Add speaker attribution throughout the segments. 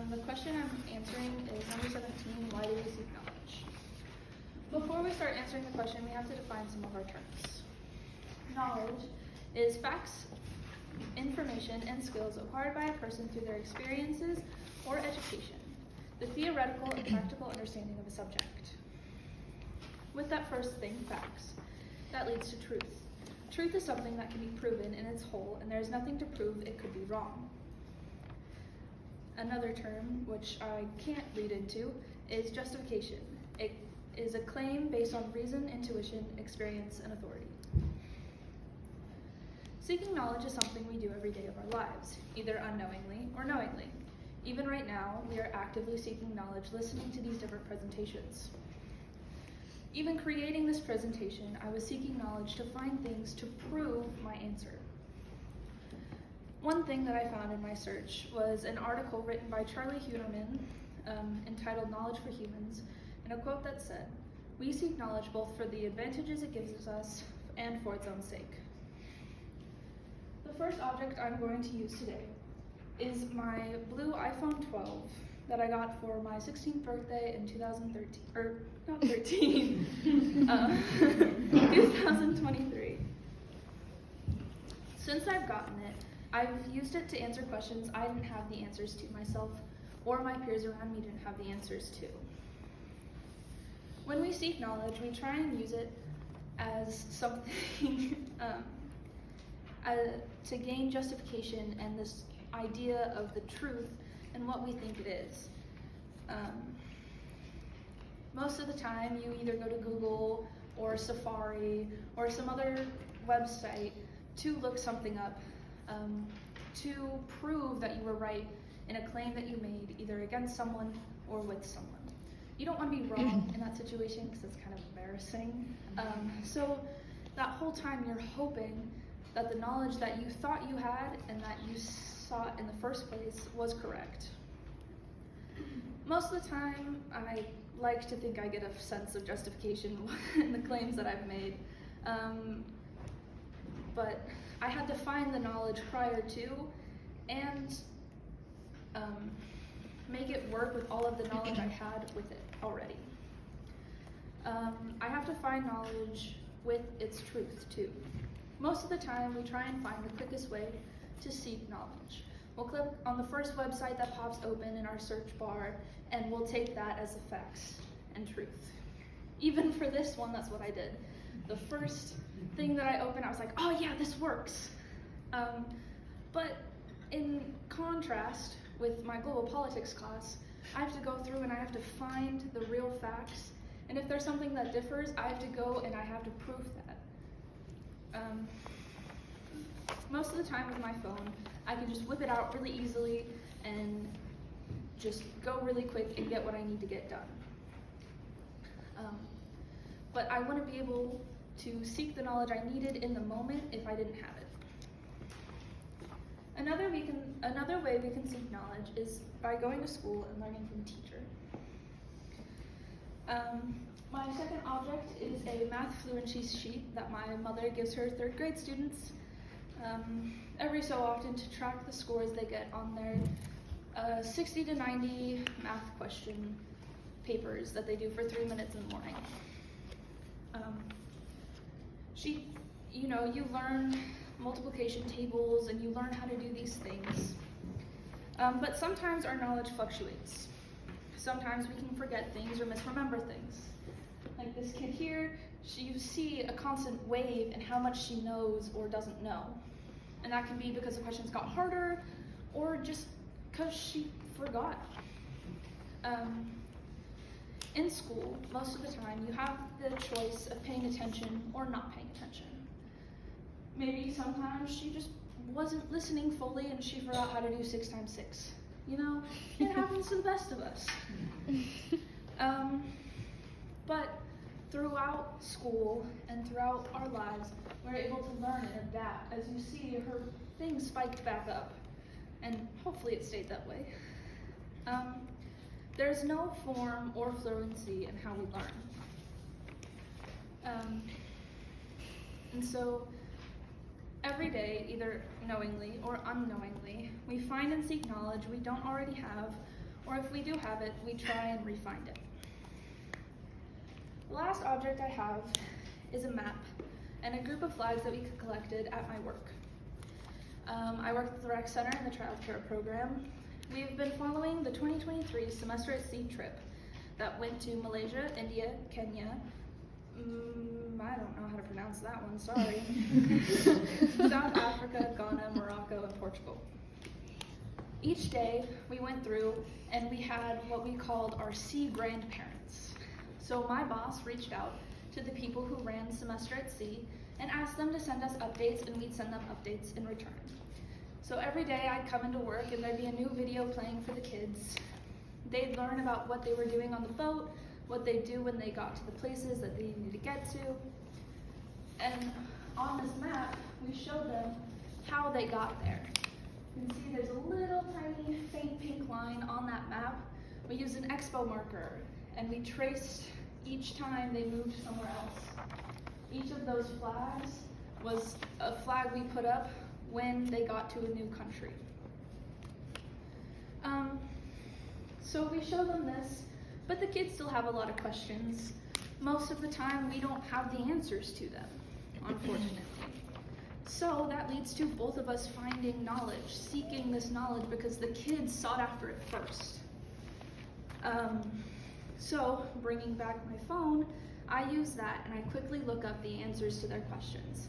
Speaker 1: The question I'm answering is number 17, why do we seek knowledge? Before we start answering the question, we have to define some of our terms. Knowledge is facts, information, and skills acquired by a person through their experiences or education, the theoretical and practical understanding of a subject. With that first thing, facts, that leads to truth. Truth is something that can be proven in its whole, and there is nothing to prove it could be wrong. Another term, which I can't read into, is justification. It is a claim based on reason, intuition, experience, and authority. Seeking knowledge is something we do every day of our lives, either unknowingly or knowingly. Even right now, we are actively seeking knowledge listening to these different presentations. Even creating this presentation, I was seeking knowledge to find things to prove my answer. One thing that I found in my search was an article written by Charlie Hunerman entitled Knowledge for Humans, and a quote that said, "We seek knowledge both for the advantages it gives us and for its own sake." The first object I'm going to use today is my blue iPhone 12 that I got for my 16th birthday in 2023. Since I've gotten it, I've used it to answer questions I didn't have the answers to myself, or my peers around me didn't have the answers to. When we seek knowledge, we try and use it as something to gain justification and this idea of the truth and what we think it is. Most of the time, you either go to Google or Safari or some other website to look something up to prove that you were right in a claim that you made either against someone or with someone. You don't want to be wrong in that situation because it's kind of embarrassing. So that whole time you're hoping that the knowledge that you thought you had and that you sought in the first place was correct. Most of the time, I like to think I get a sense of justification in the claims that I've made. But I had to find the knowledge prior to and make it work with all of the knowledge I had with it already. I have to find knowledge with its truth too. Most of the time, we try and find the quickest way to seek knowledge. We'll click on the first website that pops open in our search bar, and we'll take that as the facts and truth. Even for this one, that's what I did. The first thing that I opened, I was like, oh yeah, this works. But in contrast with my global politics class, I have to go through and I have to find the real facts. And if there's something that differs, I have to go and I have to prove that. Most of the time with my phone, I can just whip it out really easily and just go really quick and get what I need to get done. But I want to be able to seek the knowledge I needed in the moment if I didn't have it. Another way we can seek knowledge is by going to school and learning from a teacher. My second object is a math fluency sheet that my mother gives her third grade students every so often to track the scores they get on their 60 to 90 math question papers that they do for 3 minutes in the morning. You learn multiplication tables and you learn how to do these things. But sometimes our knowledge fluctuates. Sometimes we can forget things or misremember things. Like this kid here, you see a constant wave in how much she knows or doesn't know. And that can be because the questions got harder or just because she forgot. In school, most of the time, you have the choice of paying attention or not paying attention. Maybe sometimes she just wasn't listening fully and she forgot how to do 6 times 6. It happens to the best of us. But throughout school and throughout our lives, we're able to learn and adapt. As you see, her thing spiked back up, and hopefully it stayed that way. There's no form or fluency in how we learn. And so every day, either knowingly or unknowingly, we find and seek knowledge we don't already have or if we do have it, we try and re-find it. The last object I have is a map and a group of flags that we collected at my work. I work at the Rec Center in the Child Care program. We've been following the 2023 Semester at Sea trip that went to Malaysia, India, Kenya, I don't know how to pronounce that one, sorry, South Africa, Ghana, Morocco, and Portugal. Each day we went through and we had what we called our sea grandparents. So my boss reached out to the people who ran Semester at Sea and asked them to send us updates, and we'd send them updates in return. So every day I'd come into work and there'd be a new video playing for the kids. They'd learn about what they were doing on the boat, what they'd do when they got to the places that they needed to get to. And on this map, we showed them how they got there. You can see there's a little tiny faint pink line on that map. We used an expo marker and we traced each time they moved somewhere else. Each of those flags was a flag we put up when they got to a new country. So we show them this, but the kids still have a lot of questions. Most of the time we don't have the answers to them, unfortunately. So that leads to both of us finding knowledge, seeking this knowledge because the kids sought after it first. So bringing back my phone, I use that and I quickly look up the answers to their questions.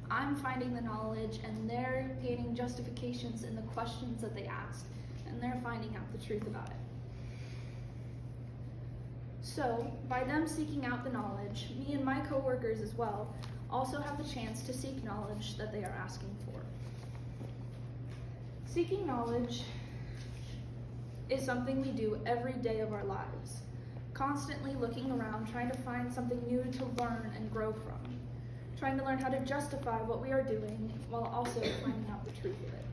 Speaker 1: I'm finding the knowledge and they're gaining justifications in the questions that they asked, and they're finding out the truth about it. So by them seeking out the knowledge, me and my coworkers as well also have the chance to seek knowledge that they are asking for. Seeking knowledge is something we do every day of our lives, constantly looking around, trying to find something new to learn and grow from, trying to learn how to justify what we are doing while also finding out the truth of it.